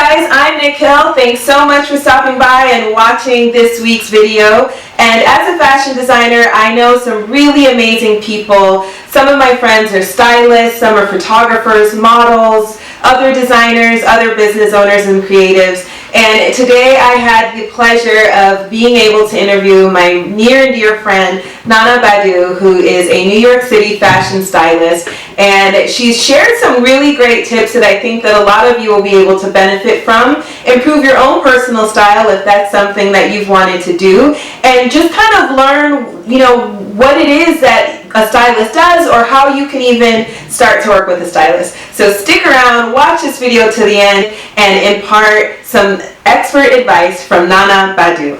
guys, I'm Nic Hyl. Thanks so much for stopping by and watching this week's video. And as a fashion designer, I know some really amazing people. Some of my friends are stylists, some are photographers, models, other designers, other business owners and creatives. And today I had the pleasure of being able to interview my near and dear friend, Naana Badu, who is a New York City fashion stylist. And she's shared some really great tips that I think that a lot of you will be able to benefit from. Improve your own personal style if that's something that you've wanted to do. And just kind of learn, what it is that a stylist does or how you can even start to work with a stylist. So stick around, watch this video to the end, and impart some expert advice from Naana Badu.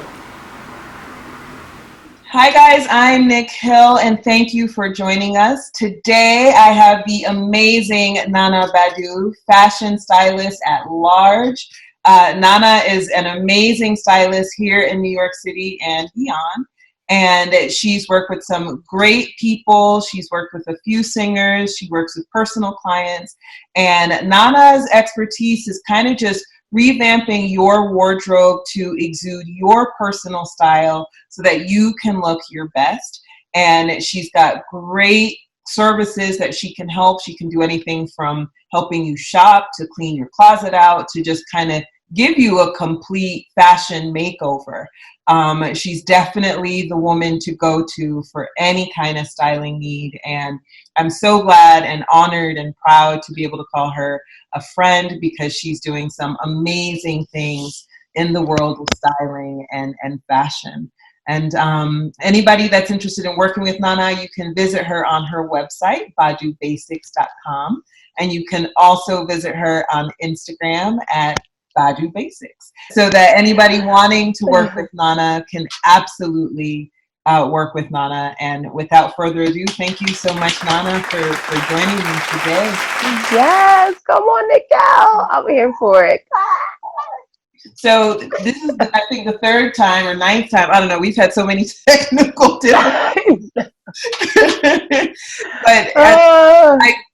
Hi guys, I'm Nic Hyl and thank you for joining us. Today I have the amazing Naana Badu, fashion stylist at large. Naana is an amazing stylist here in New York City and beyond. And she's worked with some great people. She's worked with a few singers. She works with personal clients. And Naana's expertise is kind of just revamping your wardrobe to exude your personal style so that you can look your best. And she's got great services that she can help. She can do anything from helping you shop to clean your closet out to just kind of give you a complete fashion makeover. She's definitely the woman to go to for any kind of styling need. And I'm so glad and honored and proud to be able to call her a friend because she's doing some amazing things in the world of styling and fashion. And anybody that's interested in working with Naana, you can visit her on her website, badubasics.com. And you can also visit her on Instagram at Badu Basics, so that anybody wanting to work with Naana can absolutely work with Naana. And without further ado, thank you so much, Naana, for joining me today. Yes, come on, Nic Hyl. I'm here for it. So this is, I think, the third time or ninth time. I don't know. We've had so many technical difficulties. But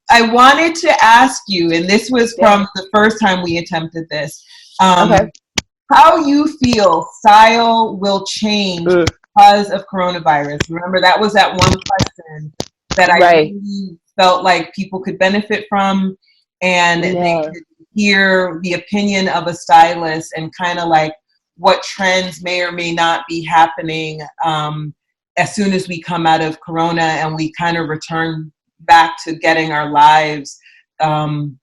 I wanted to ask you, and this was from the first time we attempted this, how you feel style will change because of coronavirus. Remember, that was that one question that I really felt like people could benefit from, and they could hear the opinion of a stylist and kind of like what trends may or may not be happening as soon as we come out of Corona and we kind of return back to getting our lives,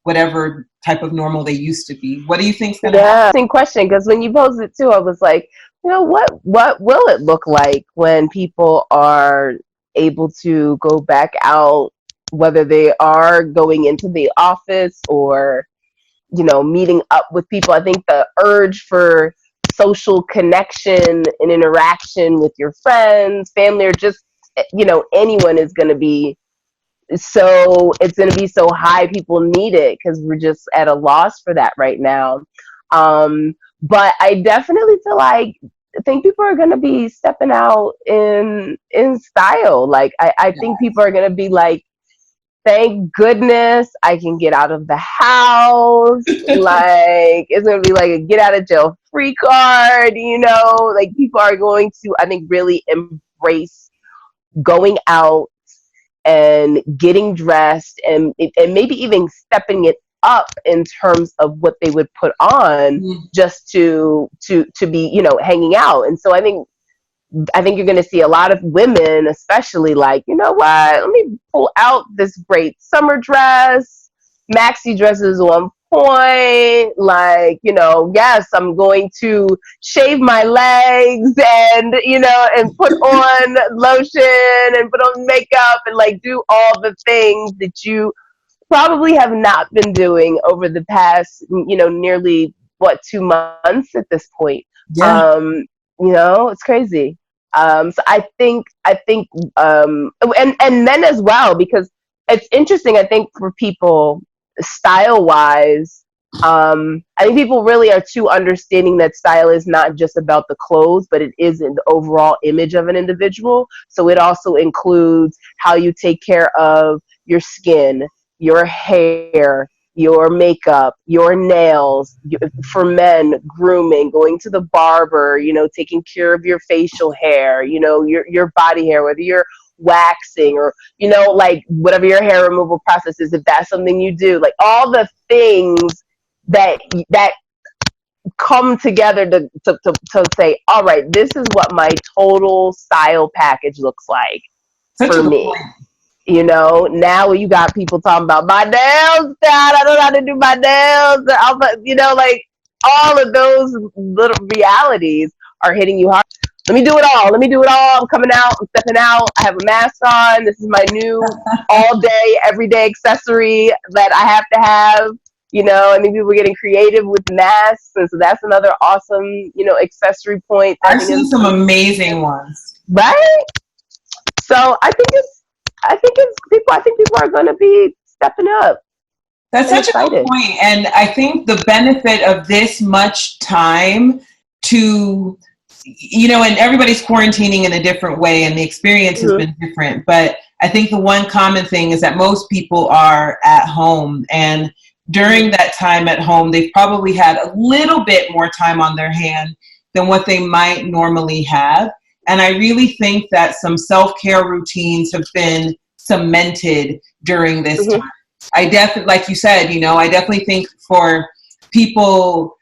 whatever type of normal they used to be. What do you think's gonna happen? Interesting question, because when you posed it too, I was like, what will it look like when people are able to go back out, whether they are going into the office or meeting up with people? I think the urge for social connection and interaction with your friends, family, or just anyone is going to be it's going to be so high. People need it because we're just at a loss for that right now. But I definitely feel like I think people are going to be stepping out in style. Like I think people are going to be like, thank goodness I can get out of the house. Like it's going to be like a get out of jail free card, like people are going to, I think, really embrace going out and getting dressed and maybe even stepping it up in terms of what they would put on just to be, hanging out. And so I think you're going to see a lot of women, especially like, you know what, let me pull out this great summer dress, maxi dresses on point, like, yes, I'm going to shave my legs and, and put on lotion and put on makeup and like do all the things that you probably have not been doing over the past, nearly 2 months at this point. It's crazy. So I think, and men as well, because it's interesting, I think, for people style wise, I think people really are too understanding that style is not just about the clothes, but it is in the overall image of an individual. So it also includes how you take care of your skin, your hair, your makeup, your nails, for men, grooming, going to the barber, taking care of your facial hair, your body hair, whether you're waxing or, like whatever your hair removal process is, if that's something you do, like all the things that come together to say, all right, this is what my total style package looks like Such a for good me. point. Now you got people talking about my nails, Dad. I don't know how to do my nails. Like all of those little realities are hitting you hard. Let me do it all. Let me do it all. I'm coming out. I'm stepping out. I have a mask on. This is my new all day, everyday accessory that I have to have. I mean, people are getting creative with masks, and so that's another awesome, accessory point. I've seen some amazing ones. Right? So I think people are going to be stepping up. That's such a good point. And I think the benefit of this much time to, and everybody's quarantining in a different way and the experience has been different. But I think the one common thing is that most people are at home, and during that time at home, they've probably had a little bit more time on their hand than what they might normally have. And I really think that some self-care routines have been cemented during this time. I definitely, like you said, I definitely think for people,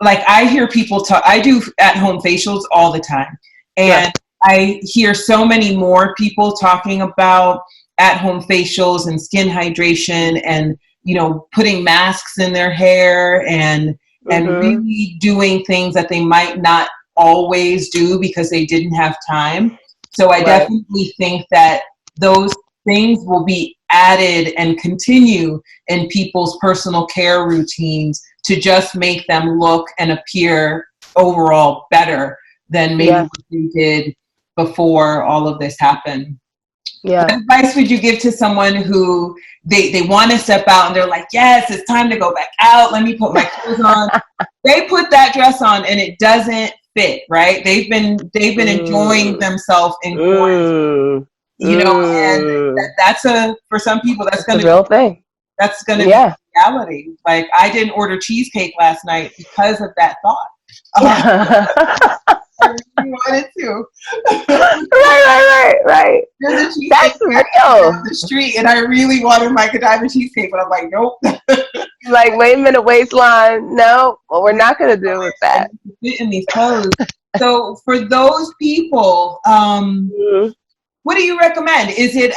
like I hear people talk, I do at-home facials all the time. And I hear so many more people talking about at-home facials and skin hydration and, putting masks in their hair and really doing things that they might not always do because they didn't have time. So I definitely think that those things will be added and continue in people's personal care routines to just make them look and appear overall better than maybe what they did before all of this happened. Yeah. What advice would you give to someone who they want to step out and they're like, yes, it's time to go back out. Let me put my clothes on. They put that dress on and it doesn't fit, right? They've been enjoying themselves in quarantine, and that's for some people, that's going to be a real thing. That's going to be reality. Like I didn't order cheesecake last night because of that thought. I really wanted to. Right. There's a cheesecake that's real. on the street, and I really wanted my Godiva cheesecake, but I'm like, nope. Like, wait a minute, waistline. No, well, we're not going to do with that. Fit in these clothes. So for those people, what do you recommend? Is it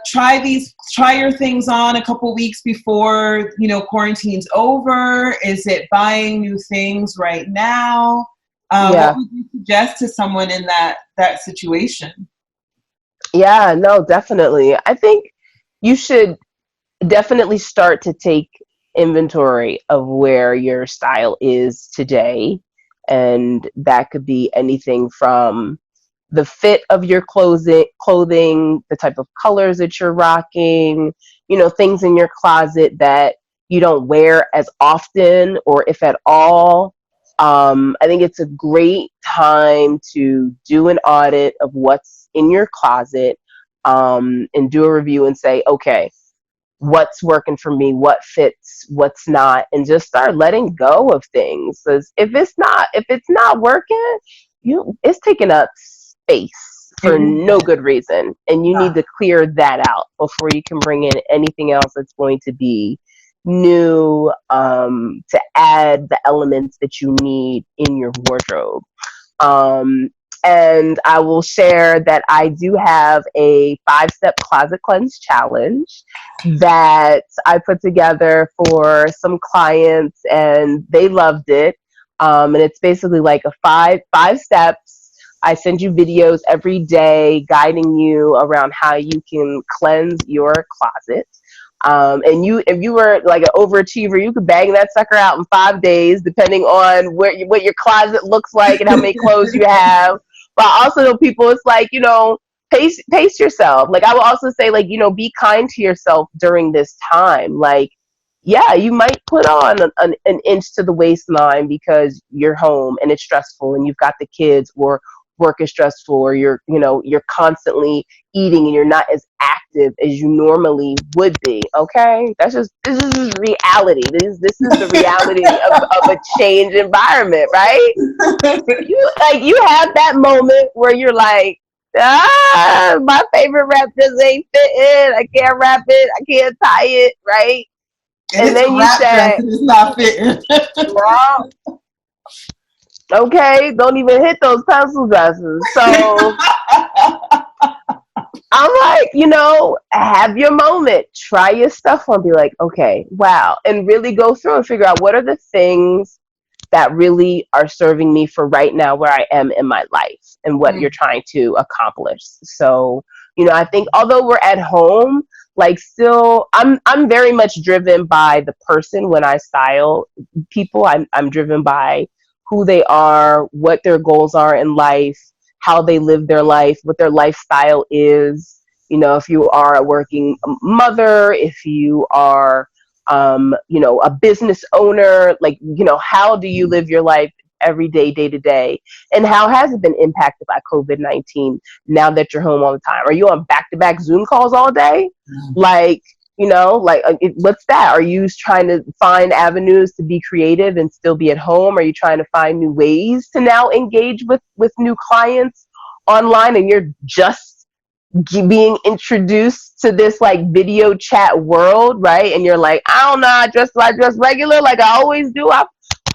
try your things on a couple weeks before quarantine's over? Is it buying new things right now? What would you suggest to someone in that situation? Yeah, no, definitely. I think you should definitely start to take inventory of where your style is today. And that could be anything from the fit of your clothing, the type of colors that you're rocking, things in your closet that you don't wear as often or if at all. I think it's a great time to do an audit of what's in your closet, and do a review and say, okay, what's working for me, what fits, what's not, and just start letting go of things. Because if it's not working, it's taking up space for no good reason, and you need to clear that out before you can bring in anything else that's going to be new, to add the elements that you need in your wardrobe. And I will share that I do have a 5-step closet cleanse challenge that I put together for some clients, and they loved it. And it's basically like a five steps. I send you videos every day guiding you around how you can cleanse your closet. And if you were like an overachiever, you could bang that sucker out in 5 days, depending on what your closet looks like and how many clothes you have. But I also know people, it's like, pace yourself. Like I will also say, like, be kind to yourself during this time. Like, yeah, you might put on an inch to the waistline because you're home and it's stressful and you've got the kids or work is stressful, or you're constantly eating and you're not as active as you normally would be. Okay, this is just reality. This is the reality of a change environment, right? You have that moment where you're like, my favorite wrap just ain't fitting. I can't wrap it. I can't tie it, right? And then you say, it's not fitting. Well, okay, don't even hit those pencil dresses. So I'm like, have your moment, try your stuff on, be like, okay, wow, and really go through and figure out what are the things that really are serving me for right now where I am in my life and what you're trying to accomplish. So, I think although we're at home, like still I'm very much driven by the person when I style people. I'm driven by who they are, what their goals are in life, how they live their life, what their lifestyle is. If you are a working mother, if you are a business owner, like, how do you live your life every day, day to day? And how has it been impacted by COVID-19 now that you're home all the time? Are you on back-to-back Zoom calls all day? Like, what's that? Are you trying to find avenues to be creative and still be at home? Are you trying to find new ways to now engage with new clients online, and you're just being introduced to this like video chat world, right? And you're like, I don't know, I dress regular like I always do.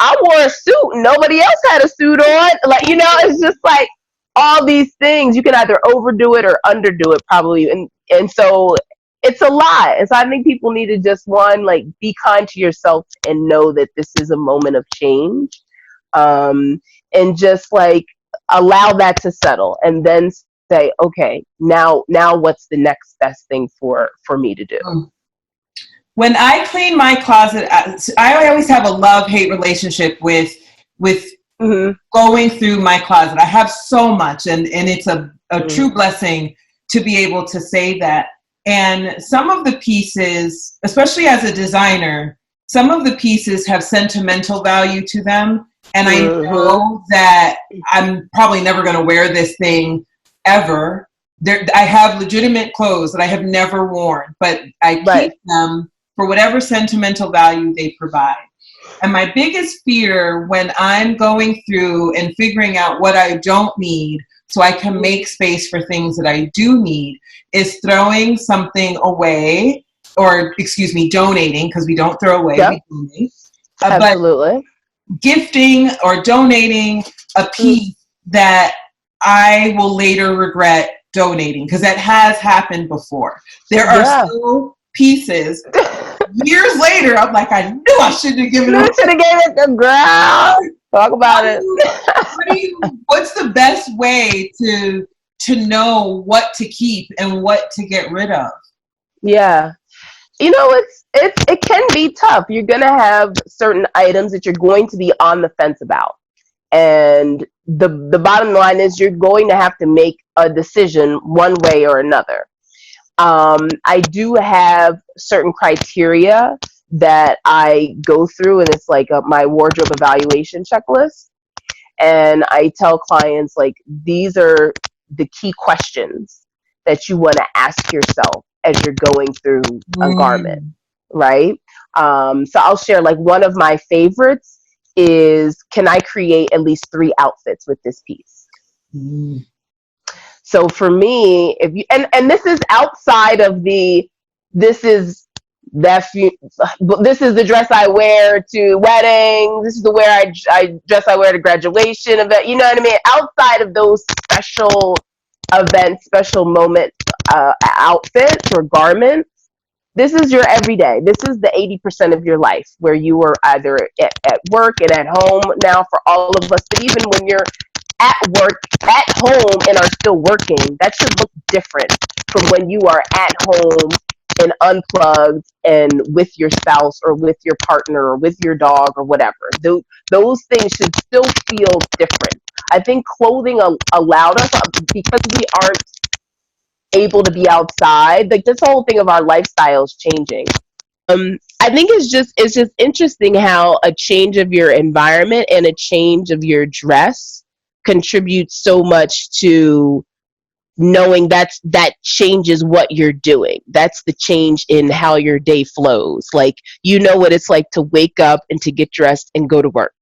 I wore a suit, nobody else had a suit on. Like, it's just like all these things. You can either overdo it or underdo it, probably. And so it's a lot. And so I think people need to just, one, like, be kind to yourself and know that this is a moment of change. And just like allow that to settle, and then say, okay, now what's the next best thing for me to do? When I clean my closet, I always have a love-hate relationship with going through my closet. I have so much, and it's a true blessing to be able to say that. And some of the pieces, especially as a designer, some of the pieces have sentimental value to them. And I know that I'm probably never going to wear this thing ever. I have legitimate clothes that I have never worn, but I keep them for whatever sentimental value they provide. And my biggest fear when I'm going through and figuring out what I don't need so I can make space for things that I do need is throwing something away, or donating, because we don't throw away, we donate. Absolutely. But gifting or donating a piece that I will later regret donating, because that has happened before. There are still pieces years later, I'm like, I knew I shouldn't have given it. You should have gave it the ground. Talk about it. What's the best way to know what to keep and what to get rid of? Yeah. It can be tough. You're going to have certain items that you're going to be on the fence about. And the bottom line is you're going to have to make a decision one way or another. I do have certain criteria that I go through, and it's like my wardrobe evaluation checklist. And I tell clients, like, these are the key questions that you want to ask yourself as you're going through a garment, right? So I'll share, like, one of my favorites is, can I create at least 3 outfits with this piece? So for me, if you, and this is outside of this is the dress I wear to weddings, this is the dress I wear to graduation event, you know what I mean? Outside of those special events, special moment outfits or garments, this is your everyday. This is the 80% of your life where you are either at work and at home now for all of us, but even when you're at work, at home, and are still working, that should look different from when you are at home and unplugged and with your spouse or with your partner or with your dog or whatever. Those things should still feel different. I think clothing allowed us, because we aren't able to be outside, like this whole thing of our lifestyles changing. I think it's just interesting how a change of your environment and a change of your dress contributes so much to knowing that changes what you're doing. That's the change in how your day flows. Like, you know what it's like to wake up and to get dressed and go to work.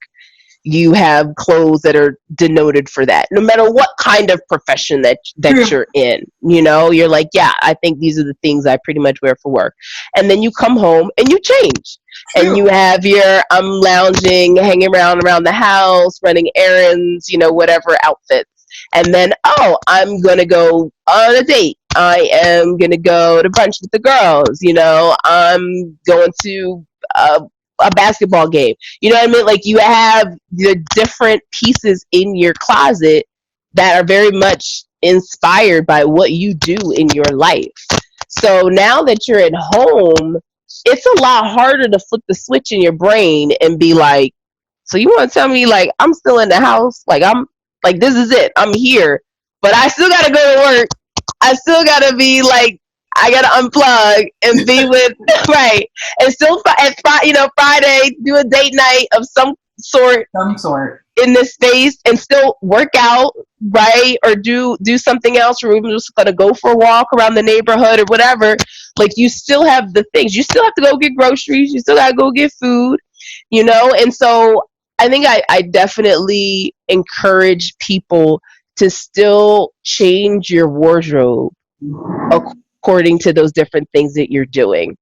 You have clothes that are denoted for that, no matter what kind of profession that you're in. You know, you're like, yeah, I think these are the things I pretty much wear for work. And then you come home and you change. And you have your I'm lounging, hanging around the house, running errands, you know, whatever outfits. And then, oh, I'm gonna go on a date. I am gonna go to brunch with the girls. You know, I'm going to a basketball game. You know what I mean? Like, you have the different pieces in your closet that are very much inspired by what you do in your life. So now that you're at home, it's a lot harder to flip the switch in your brain and be like, so you want to tell me, like, I'm still in the house? Like, I'm like, this is it. I'm here. But I still got to go to work. I still got to be like, I gotta unplug and be with right, and still Friday do a date night of some sort in this space, and still work out, right, or do something else, or even just gonna go for a walk around the neighborhood or whatever. Like, you still have the things. You still have to go get groceries. You still gotta go get food, you know. And so I think I definitely encourage people to still change your wardrobe according to those different things that you're doing,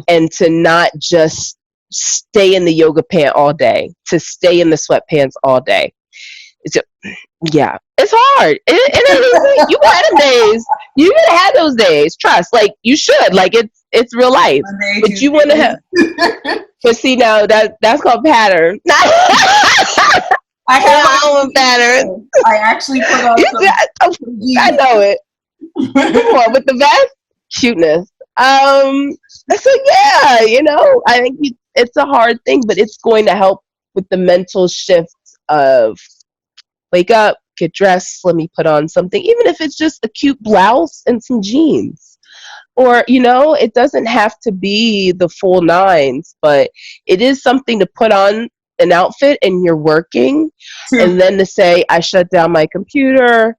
and to not just stay in the yoga pant all day, to stay in the sweatpants all day. Yeah, it's hard. You had them days. You had those days. Trust, like, you should. Like, it's real life. Monday, but you want to have. But see, now that's called pattern. I have my own pattern. I actually put on. I know it. Come on, with the vest. Cuteness. So yeah, you know, I think it's a hard thing, but it's going to help with the mental shifts of wake up, get dressed, let me put on something, even if it's just a cute blouse and some jeans. Or, you know, it doesn't have to be the full nines, but it is something to put on an outfit and you're working. And then to say, I shut down my computer.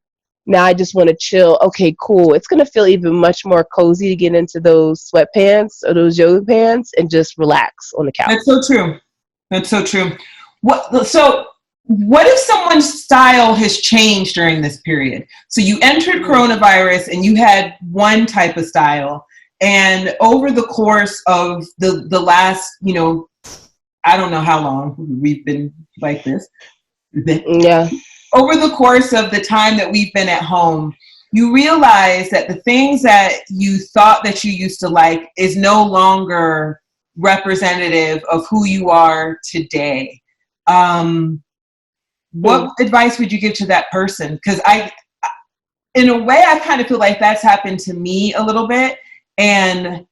Now I just want to chill. Okay, cool. It's going to feel even much more cozy to get into those sweatpants or those yoga pants and just relax on the couch. That's so true. That's so true. What if someone's style has changed during this period? So you entered coronavirus and you had one type of style. And over the course of the last, you know, I don't know how long we've been like this. Yeah. Over the course of the time that we've been at home, you realize that the things that you thought that you used to like is no longer representative of who you are today. What advice would you give to that person? Because in a way, I kind of feel like that's happened to me a little bit. And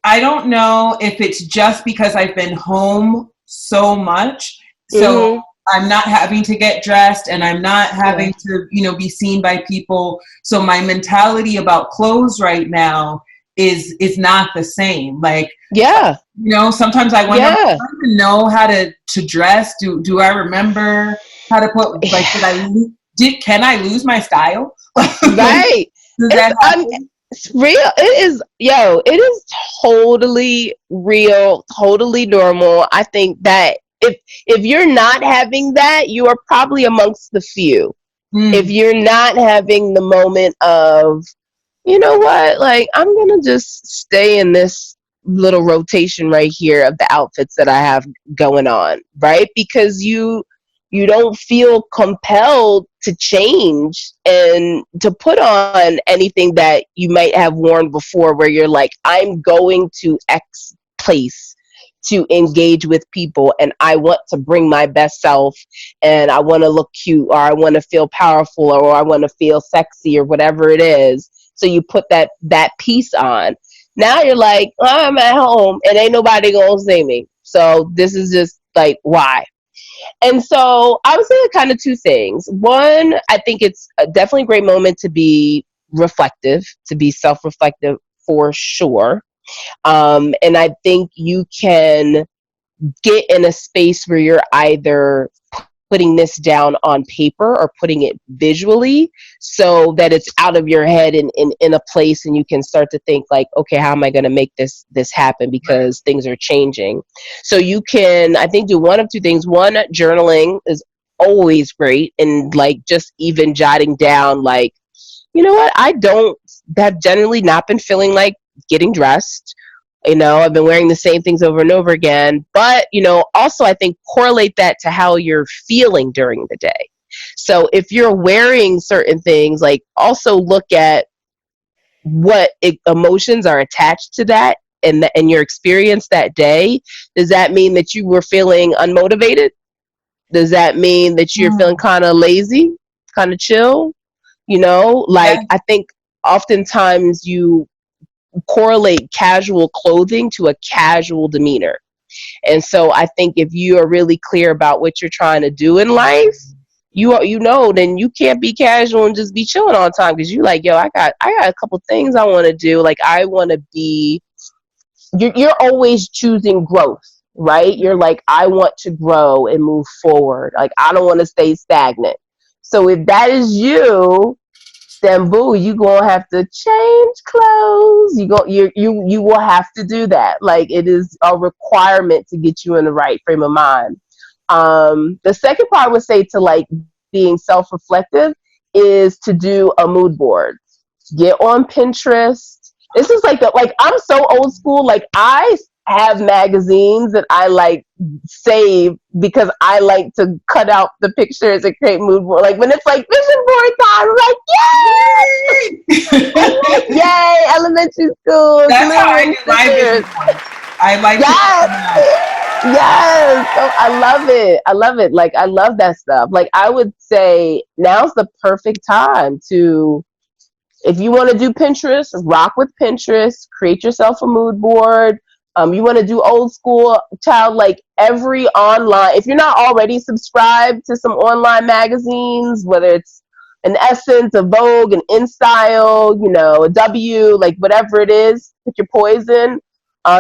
I don't know if it's just because I've been home so much. So I'm not having to get dressed and I'm not having to, you know, be seen by people. So my mentality about clothes right now is not the same. Like, you know, sometimes I wonder, do I even know how to dress? Do I remember how to put, like, can I lose my style? Right. It's real. It is totally real, totally normal. I think that if you're not having that, you are probably amongst the few. If you're not having the moment of, you know what, like, I'm going to just stay in this little rotation right here of the outfits that I have going on, right? Because you don't feel compelled to change and to put on anything that you might have worn before, where you're like, I'm going to X place to engage with people and I want to bring my best self and I want to look cute, or I want to feel powerful, or I want to feel sexy, or whatever it is. So you put that piece on. Now you're like, I'm at home and ain't nobody gonna see me. So this is just like, why? And so I would say kind of two things. One, I think it's definitely a great moment to be reflective, to be self-reflective for sure. And I think you can get in a space where you're either putting this down on paper or putting it visually so that it's out of your head and in a place, and you can start to think like, okay, how am I going to make this happen, because things are changing. So you can, I think, do one of two things. One, journaling is always great, and like just even jotting down like, you know what, I don't have generally not been feeling like getting dressed. I've been wearing the same things over and over again. But, also I think correlate that to how you're feeling during the day. So if you're wearing certain things, like also look at what emotions are attached to that, and your experience that day. Does that mean that you were feeling unmotivated? Does that mean that you're feeling kind of lazy, kind of chill? Like, I think oftentimes you correlate casual clothing to a casual demeanor. And so I think if you are really clear about what you're trying to do in life, then you can't be casual and just be chilling all the time, because you like, yo, I got a couple things I want to do. Like, I want to be, you're always choosing growth, right? You're like, I want to grow and move forward. Like, I don't want to stay stagnant. So if that is you, then boo, you gonna have to change clothes. You will have to do that. Like, it is a requirement to get you in the right frame of mind. The second part I would say to like being self-reflective is to do a mood board. Get on Pinterest. This is like I'm so old school. Like, I have magazines that I like save because I like to cut out the pictures and create mood board. Like, when it's like vision board time, I'm like, yay! Yay! Elementary school. That's how I do my vision board. I like Yes. Oh, I love it. I love it. Like, I love that stuff. Like, I would say now's the perfect time to, if you want to do Pinterest, rock with Pinterest, create yourself a mood board. You want to do old school, child, like every online, if you're not already subscribed to some online magazines, whether it's an Essence, a Vogue, an InStyle, a W, like whatever it is, pick your poison.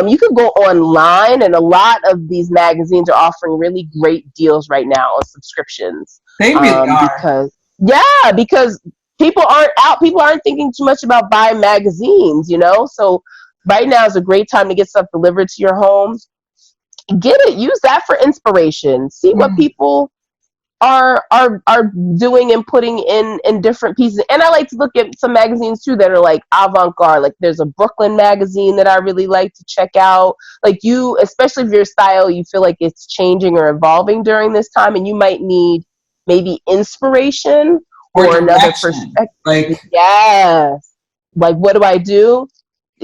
You could go online, and a lot of these magazines are offering really great deals right now on subscriptions. They really are. Because people aren't thinking too much about buying magazines, so right now is a great time to get stuff delivered to your home. Get it, use that for inspiration. See what people are doing and putting in different pieces. And I like to look at some magazines too that are like avant-garde. Like, there's a Brooklyn magazine that I really like to check out. Like, you, especially if your style, you feel like it's changing or evolving during this time, and you might need maybe inspiration or another perspective. Like, what do I do?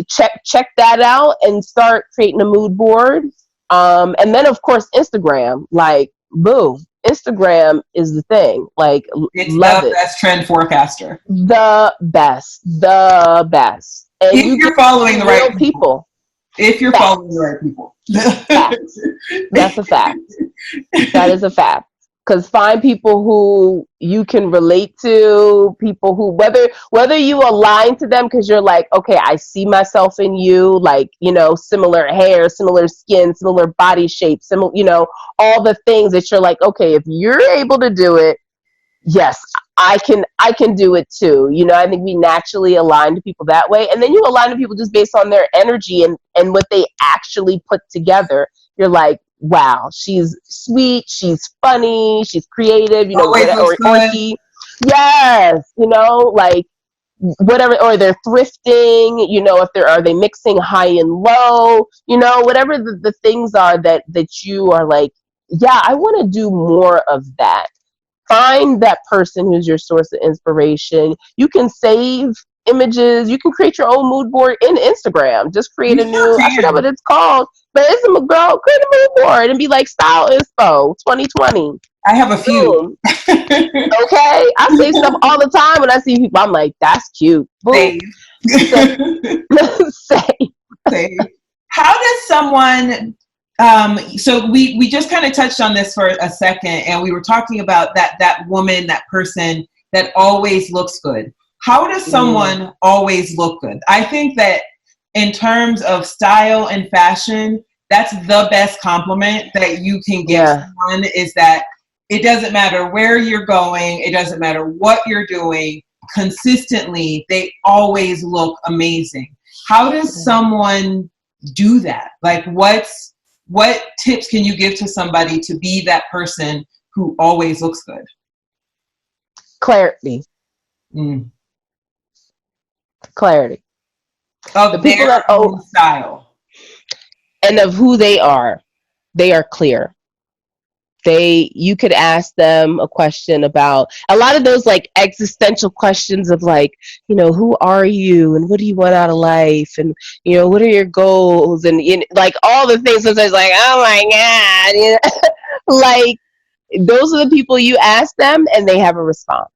Check that out and start creating a mood board. And then of course Instagram, like, boo, Instagram is the thing. Like, it's love the it. best trend forecaster. The best. And if you're following the right people. If you're following the right people. That's a fact. That is a fact. Because find people who you can relate to, people who, whether you align to them because you're like, okay, I see myself in you, like, similar hair, similar skin, similar body shape, similar, all the things that you're like, okay, if you're able to do it, yes, I can do it too. I think we naturally align to people that way. And then you align to people just based on their energy and what they actually put together. You're like, wow, she's sweet, she's funny, she's creative, or quirky. Yes, like whatever, or they're thrifting, are they mixing high and low, whatever the things are that you are like, yeah, I want to do more of that. Find that person who's your source of inspiration. You can save images. You can create your own mood board in Instagram. Just create I forgot what it's called, but it's a girl, create a mood board and be like, Style Inspo 2020. I have a few. Okay. I say stuff all the time when I see people. I'm like, that's cute. Save. Save. How does someone, so we just kind of touched on this for a second, and we were talking about that woman, that person that always looks good. How does someone always look good? I think that in terms of style and fashion, that's the best compliment that you can give someone, is that it doesn't matter where you're going, it doesn't matter what you're doing, consistently, they always look amazing. How does someone do that? Like, what tips can you give to somebody to be that person who always looks good? Clarity. Clarity. Of the people their that own style. And of who they are clear. You could ask them a question about a lot of those like existential questions of like, you know, who are you and what do you want out of life, and you know, what are your goals, and like all the things. Sometimes like, oh my god, you know? Like, those are the people you ask them and they have a response.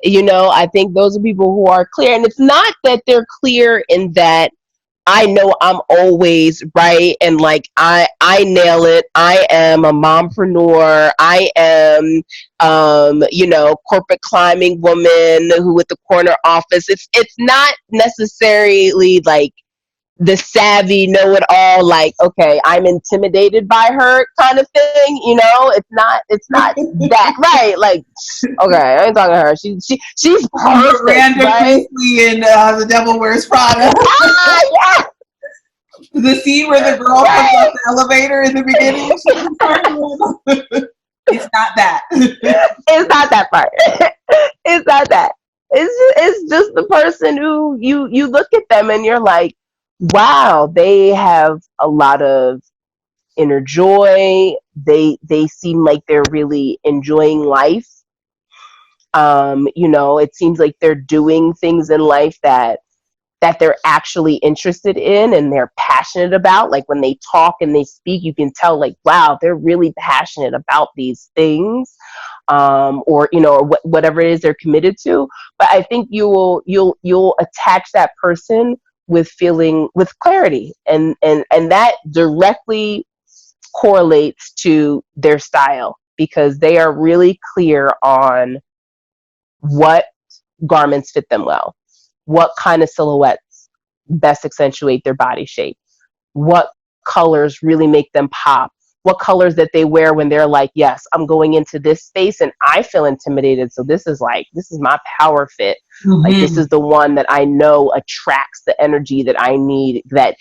You know, I think those are people who are clear, and it's not that they're clear in that I know I'm always right and like I nail it. I am a mompreneur. I am you know, corporate climbing woman who with the corner office. It's not necessarily like the savvy know-it-all, like, okay, I'm intimidated by her kind of thing, you know. It's not that, right? Like, okay, I ain't talking to her. She's perfect, Miranda right? Priestley in The Devil Wears Prada. Yeah. The scene where the girl comes up the elevator in the beginning. It's not that. It's not that part. It's not that. It's just the person who you look at them and you're like, wow, they have a lot of inner joy. They seem like they're really enjoying life. You know, it seems like they're doing things in life that they're actually interested in and they're passionate about. Like when they talk and they speak, you can tell like, wow, they're really passionate about these things, or you know, or whatever it is they're committed to. But I think you'll attach that person with feeling with clarity, and that directly correlates to their style, because they are really clear on what garments fit them well, what kind of silhouettes best accentuate their body shape, what colors really make them pop, what colors that they wear when they're like, yes, I'm going into this space and I feel intimidated, so this is my power fit. Mm-hmm. Like, this is the one that I know attracts the energy that I need, that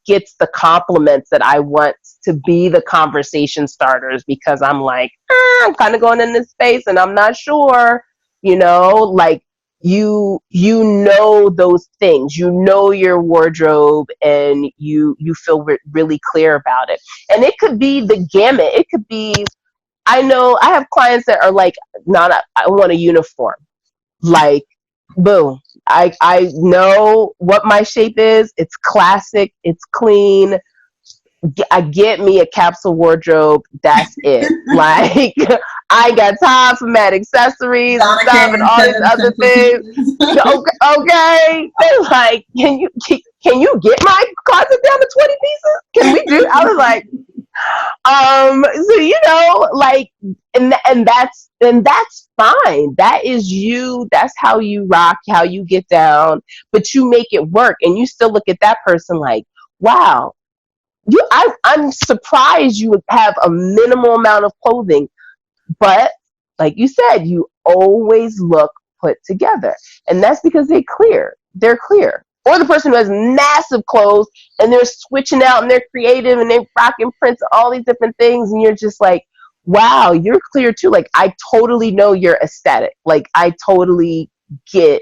gets the compliments that I want to be the conversation starters, because I'm like, I'm kind of going in this space and I'm not sure, you know, like, you know those things, you know your wardrobe, and you feel really clear about it. And it could be the gamut. It could be, I know I have clients that are like, I want a uniform. Like, boom, I know what my shape is. It's classic, it's clean. I get me a capsule wardrobe. That's it. Like, I got time for mad accessories and stuff and all these other things. Okay. They're like, can you get my closet down to 20 pieces? Can we do? I was like, so you know, like, and that's fine. That is you. That's how you rock, how you get down. But you make it work, and you still look at that person like, wow. I'm surprised you would have a minimal amount of clothing, but like you said, you always look put together, and that's because they're clear. Or the person who has massive clothes and they're switching out and they're creative and they're rocking prints and all these different things, and you're just like, wow, you're clear too. Like, I totally know your aesthetic. Like, I totally get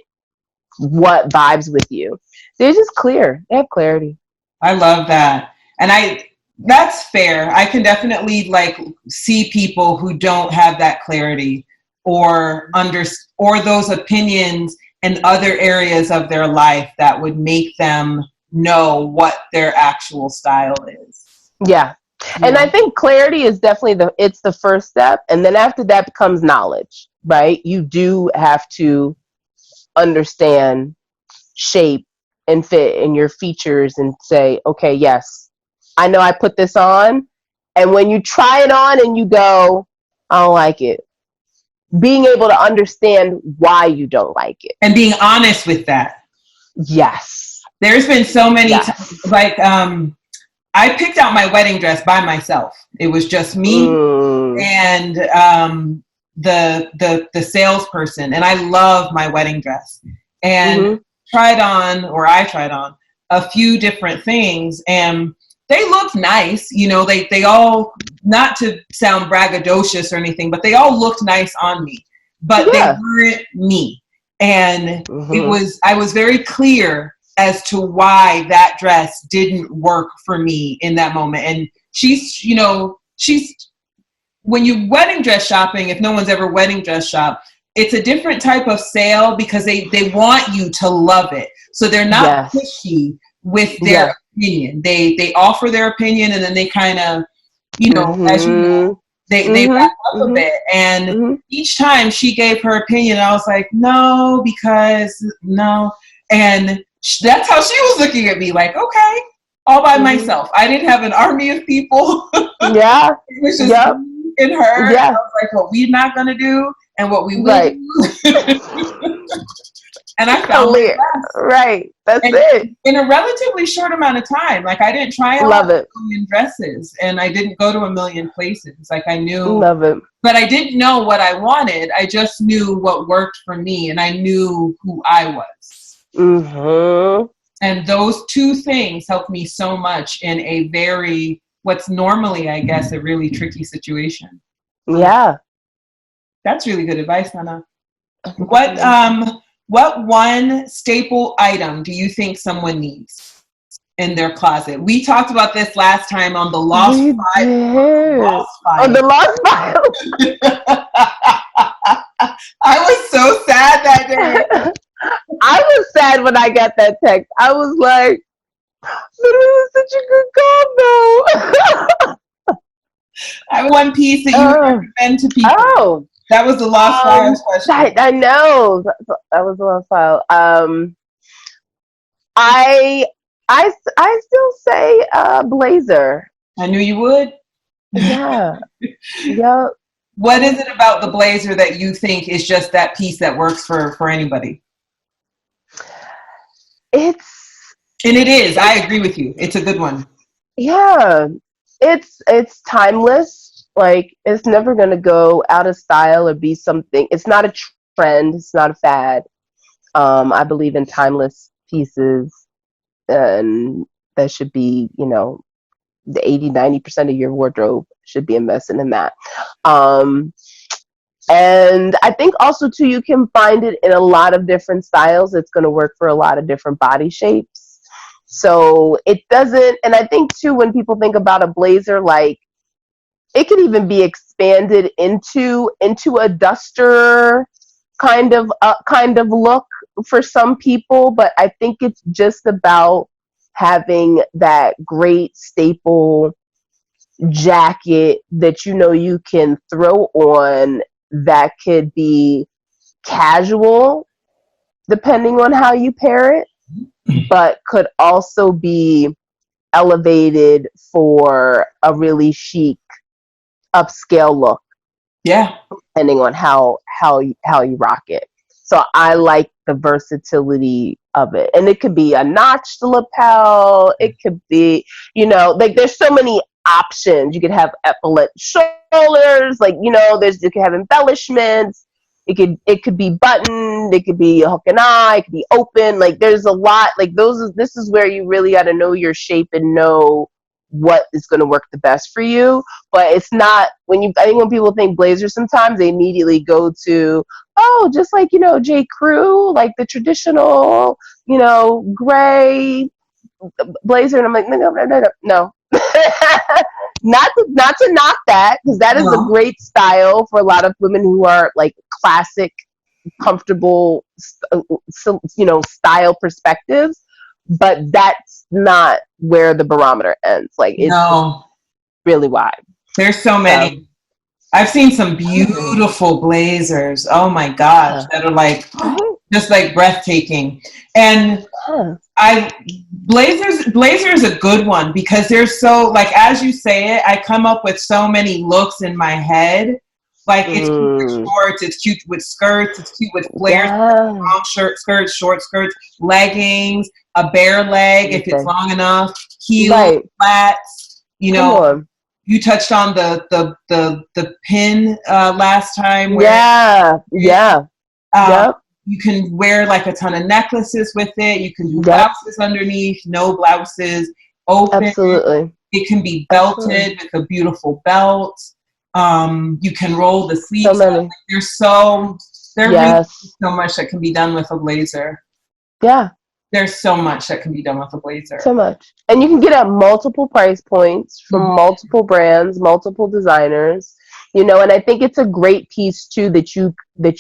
what vibes with you. They're just clear. They have clarity. I love that. And that's fair. I can definitely like see people who don't have that clarity or those opinions in other areas of their life that would make them know what their actual style is. Yeah. And I think clarity is definitely it's the first step. And then after that comes knowledge, right? You do have to understand shape and fit in your features and say, okay, yes, I know I put this on. And when you try it on and you go, I don't like it, being able to understand why you don't like it. And being honest with that. Yes. There's been so many times, like, I picked out my wedding dress by myself. It was just me and the salesperson, and I love my wedding dress. And I tried on a few different things, and they looked nice. You know, they all, not to sound braggadocious or anything, but they all looked nice on me. But they weren't me. And I was very clear as to why that dress didn't work for me in that moment. And she's when you wedding dress shopping, if no one's ever wedding dress shop, it's a different type of sale because they want you to love it. So they're not pushy with their opinion. They offer their opinion, and then they kind of, as you know, they back up a bit. And each time she gave her opinion, I was like, no, because no. And that's how she was looking at me, like, okay, all by myself. I didn't have an army of people. It was just me and her. I was like, what we're not going to do and what we will do. And I found it. Right. That's it. In a relatively short amount of time. Like, I didn't try a million dresses, and I didn't go to a million places. Like, I knew. But I didn't know what I wanted. I just knew what worked for me, and I knew who I was. And those two things helped me so much in a very, what's normally, I guess, a really tricky situation. Yeah. That's really good advice, Nana. What one staple item do you think someone needs in their closet? We talked about this last time on the Lost File. On the Lost File. I was so sad that day. I was sad when I got that text. I was like, "This is such a good combo." I have one piece that you would recommend to people. That was the Lost Files question. I know. That was the Lost File. I still say blazer. I knew you would. Yeah. Yep. What is it about the blazer that you think is just that piece that works for anybody? And it is. I agree with you. It's a good one. Yeah. It's timeless. Like, it's never going to go out of style or be something. It's not a trend. It's not a fad. I believe in timeless pieces, and that should be, the 80-90% of your wardrobe should be invested in that. And I think also, too, you can find it in a lot of different styles. It's going to work for a lot of different body shapes. So it doesn't, and I think, too, when people think about a blazer, like, it could even be expanded into a duster kind of look for some people. But I think it's just about having that great staple jacket that you can throw on, that could be casual depending on how you pair it, but could also be elevated for a really chic upscale look. Yeah. Depending on how you rock it. So I like the versatility of it. And it could be a notched lapel. It could be, like, there's so many options. You could have epaulette shoulders, like, you could have embellishments. It could be buttoned, it could be a hook and eye, it could be open. Like, there's a lot, like, this is where you really got to know your shape and know what is going to work the best for you. But it's not, I think when people think blazer, sometimes they immediately go to, just like, J. Crew, like the traditional, gray blazer. And I'm like, no. Not to knock that, because that is a great style for a lot of women who are like classic, comfortable, style perspectives. But that's not where the barometer ends. Like, it's really wide. There's so many. I've seen some beautiful blazers. Oh my gosh, that are like just like breathtaking. And blazer is a good one because there's so, like, as you say it, I come up with so many looks in my head. Like, it's cute with shorts, it's cute with skirts, it's cute with flares, long skirts, short skirts, leggings, a bare leg if it's long enough. heels, Right. flats, you Come know, on. you touched on the pin last time where Yeah. Yeah. um, Yep. you can wear like a ton of necklaces with it. You can do Yep. blouses underneath, no blouses, open. Absolutely. It can be Absolutely. belted with a beautiful belt. You can roll the So sleeves up. many. There really is Yes. so much that can be done with a blazer. Yeah. There's so much that can be done with a blazer. So much. And you can get at multiple price points from Mhm. multiple brands, multiple designers. And I think it's a great piece too that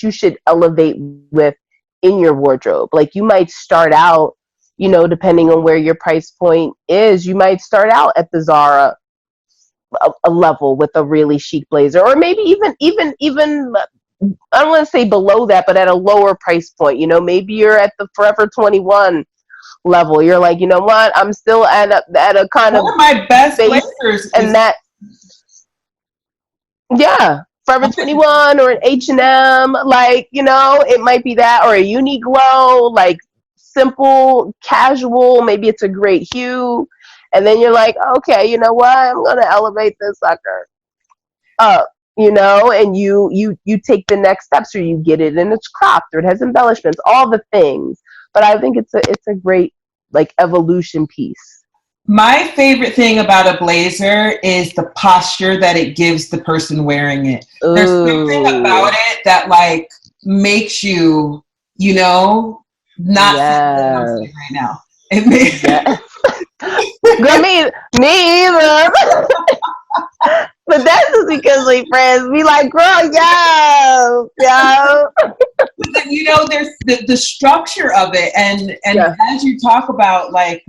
you should elevate with in your wardrobe. Like you might start out, depending on where your price point is, you might start out at the Zara a level with a really chic blazer, or maybe even I don't want to say below that, but at a lower price point. Maybe you're at the Forever 21 level. You're like, you know what? I'm still at a kind One of of my best base, blazers and is that, yeah, Forever 21 or an H&M, like, it might be that, or a Uniqlo, like simple, casual. Maybe it's a great hue, and then you're like, okay, you know what? I'm gonna elevate this sucker up. And you take the next steps, or you get it and it's cropped, or it has embellishments, all the things. But I think it's a great like evolution piece. my favorite thing about a blazer is the posture that it gives the person wearing it. There's something about Ooh, it that like makes you, you know, not sit in what I'm yes, saying right now. It may- yes. Girl, me either. But that's just because we friends. We like, girl, yo, yo. there's the structure of it, and Yeah, as you talk about like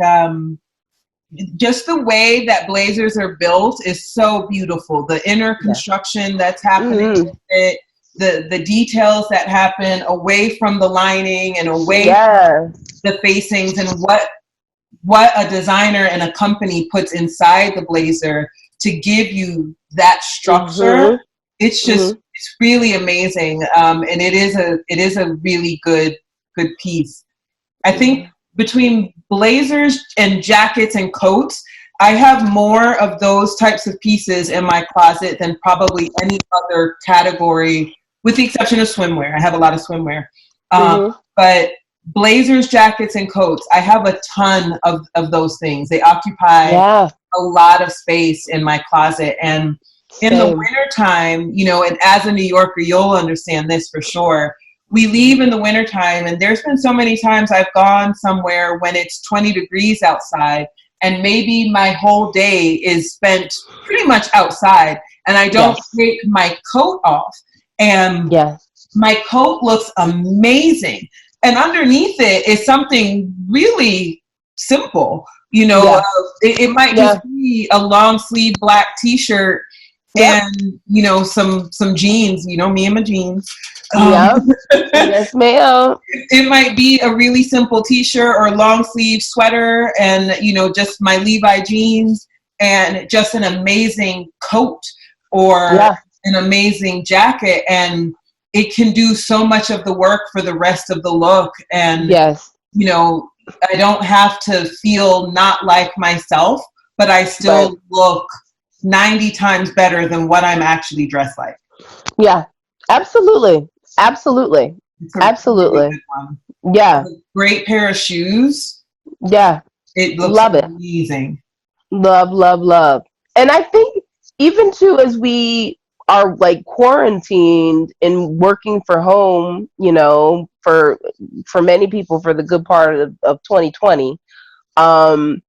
just the way that blazers are built is so beautiful. The inner yeah. construction that's happening Mm-hmm. with it, the details that happen away from the lining and away from Yeah. the facings, and what a designer and a company puts inside the blazer to give you that structure. Mm-hmm. It's Mm-hmm. just it's really amazing, and it is a really good piece. I think Yeah. between blazers and jackets and coats, I have more of those types of pieces in my closet than probably any other category, with the exception of swimwear. I have a lot of swimwear. Mm-hmm. But blazers, jackets, and coats, I have a ton of those things. They occupy Yeah. a lot of space in my closet. And in the Same. wintertime, and as a New Yorker, you'll understand this for sure. We leave in the wintertime, and there's been so many times I've gone somewhere when it's 20 degrees outside, and maybe my whole day is spent pretty much outside, and I don't Yes. take my coat off. And Yes. my coat looks amazing. And underneath it is something really simple. Yeah. It might Yeah. just be a long sleeve black t-shirt Yep. and some jeans. Me and my jeans. Um, Yep. Yes, ma'am. it might be a really simple t-shirt or long sleeve sweater, and just my Levi jeans, and just an amazing coat or Yeah. an amazing jacket, and it can do so much of the work for the rest of the look. And Yes. I don't have to feel not like myself, but I Right. still look 90 times better than what I'm actually dressed like. Yeah. Absolutely. Absolutely. It's a really Absolutely. good one. Yeah. A great pair of shoes. Yeah. It looks Love it. amazing. Love, love, love. And I think even too, as we are like quarantined and working for home, for many people for the good part of 2020, um,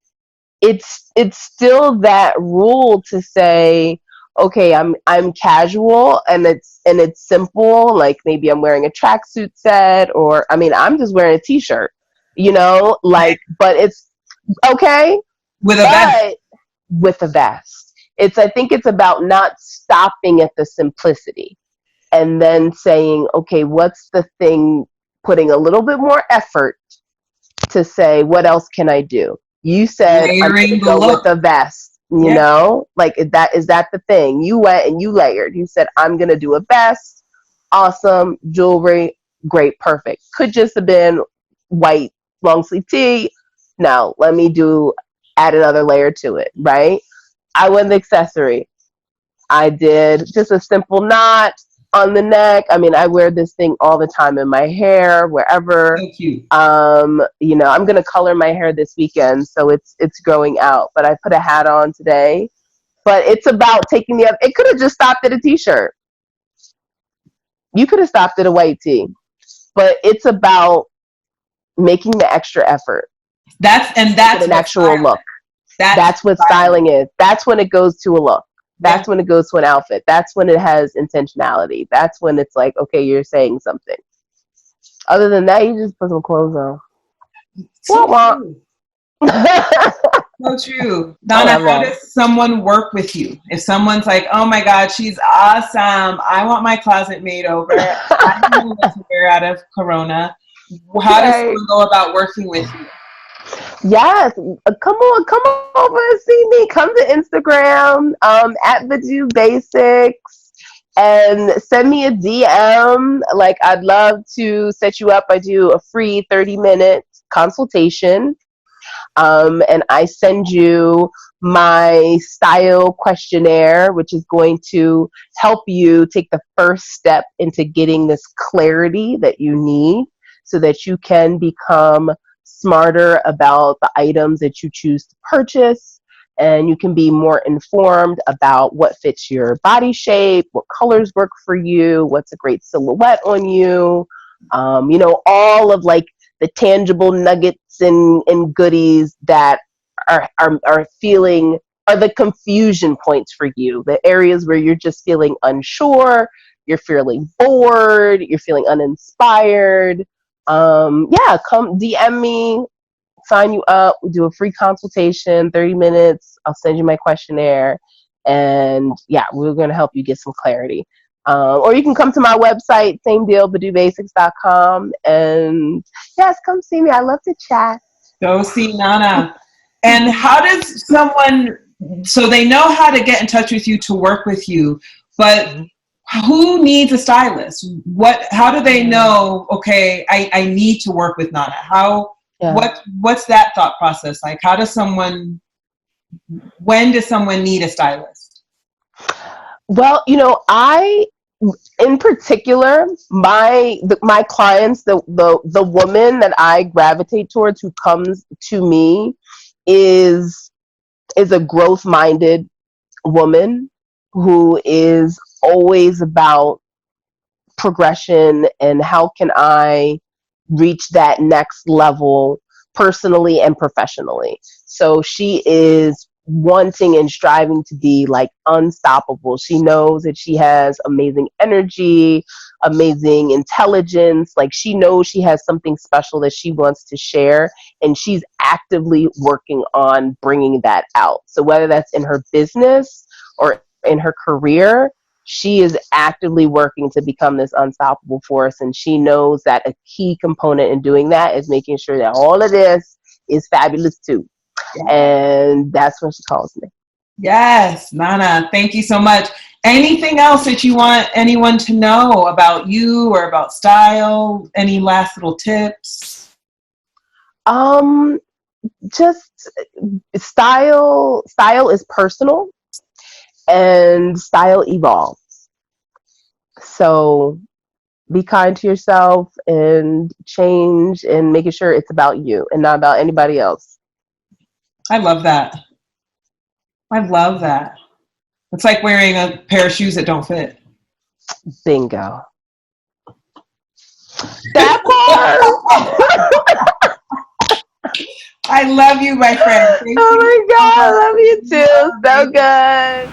it's still that rule to say, okay, I'm casual, and it's simple. Like maybe I'm wearing a tracksuit set, or I mean I'm just wearing a t-shirt, like, but it's okay, With a vest. but with a vest. I think it's about not stopping at the simplicity, and then saying, okay, what's the thing, putting a little bit more effort to say, what else can I do? You said I'm going to Layering the go with look. a vest, Yeah. like is that the thing? You went and you layered. You said, I'm going to do a vest, awesome, jewelry, great, perfect. Could just have been white long sleeve tee. Now let me do add another layer to it, right? I went the accessory. I did just a simple knot on the neck. I mean, I wear this thing all the time in my hair, wherever. So cute. You know, I'm gonna color my hair this weekend, so it's growing out. But I put a hat on today. But it's about taking the. It could have just stopped at a t-shirt. You could have stopped at a white tee. But it's about making the extra effort. That's an actual look. That's what styling is. That's when it goes to a look. That's when it goes to an outfit. That's when it has intentionality. That's when it's like, okay, you're saying something. Other than that, you just put some clothes on. So true. So true. Donna, how does someone work with you? If someone's like, oh my God, she's awesome. I want my closet made over. I don't know what to wear out of Corona. How does someone go about working with you? Yes, come over and see me. Come to Instagram at Badu Basics and send me a DM. Like, I'd love to set you up. I do a free 30-minute consultation, and I send you my style questionnaire, which is going to help you take the first step into getting this clarity that you need so that you can become smarter about the items that you choose to purchase, and you can be more informed about what fits your body shape, what colors work for you, what's a great silhouette on you, you know, all of like the tangible nuggets and goodies that are feeling are the confusion points for you, the areas where you're just feeling unsure, you're feeling bored, you're feeling uninspired. Yeah, come DM me, sign you up. We do a free consultation, 30 minutes. I'll send you my questionnaire. And yeah, we're going to help you get some clarity. Or you can come to my website, same deal, badubasics.com. And yes, come see me. I love to chat. Go see Nana. And how does someone, so they know how to get in touch with you to work with you, but who needs a stylist? How do they know, okay, I need to work with Nana? What's that thought process like? When does someone need a stylist? Well, you know, in particular, my clients, the woman that I gravitate towards who comes to me is a growth-minded woman who is always about progression and how can I reach that next level personally and professionally. So she is wanting and striving to be like unstoppable. She knows that she has amazing energy, amazing intelligence. Like, she knows she has something special that she wants to share, and she's actively working on bringing that out. So whether that's in her business or in her career, she is actively working to become this unstoppable force. And she knows that a key component in doing that is making sure that all of this is fabulous too. Yeah. And that's when she calls me. Yes, Nana, thank you so much. Anything else that you want anyone to know about you or about style? Any last little tips? Just style is personal, and style evolves. So be kind to yourself and change, and making sure it's about you and not about anybody else. I love that. It's like wearing a pair of shoes that don't fit. Bingo. That part. I love you, my friend. Oh my God, I love you too. So good.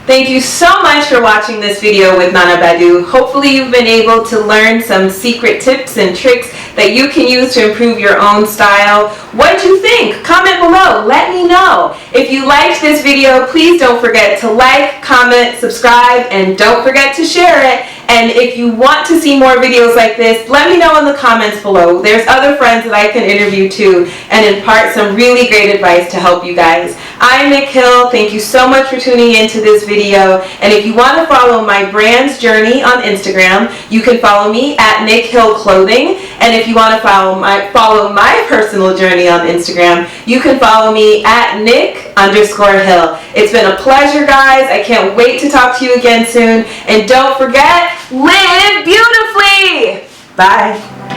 Thank you so much for watching this video with Naana Badu. Hopefully you've been able to learn some secret tips and tricks that you can use to improve your own style. What did you think? Comment below. Let me know. If you liked this video, please don't forget to like, comment, subscribe, and don't forget to share it. And if you want to see more videos like this, let me know in the comments below. There's other friends that I can interview too and impart some really great advice to help you guys. I'm Nic Hyl. Thank you so much for tuning into this video. And if you want to follow my brand's journey on Instagram, you can follow me at Nic Hyl Clothing. And if you want to follow my personal journey on Instagram, you can follow me at Nic_Hyl. It's been a pleasure, guys. I can't wait to talk to you again soon. And don't forget, live beautifully. Bye.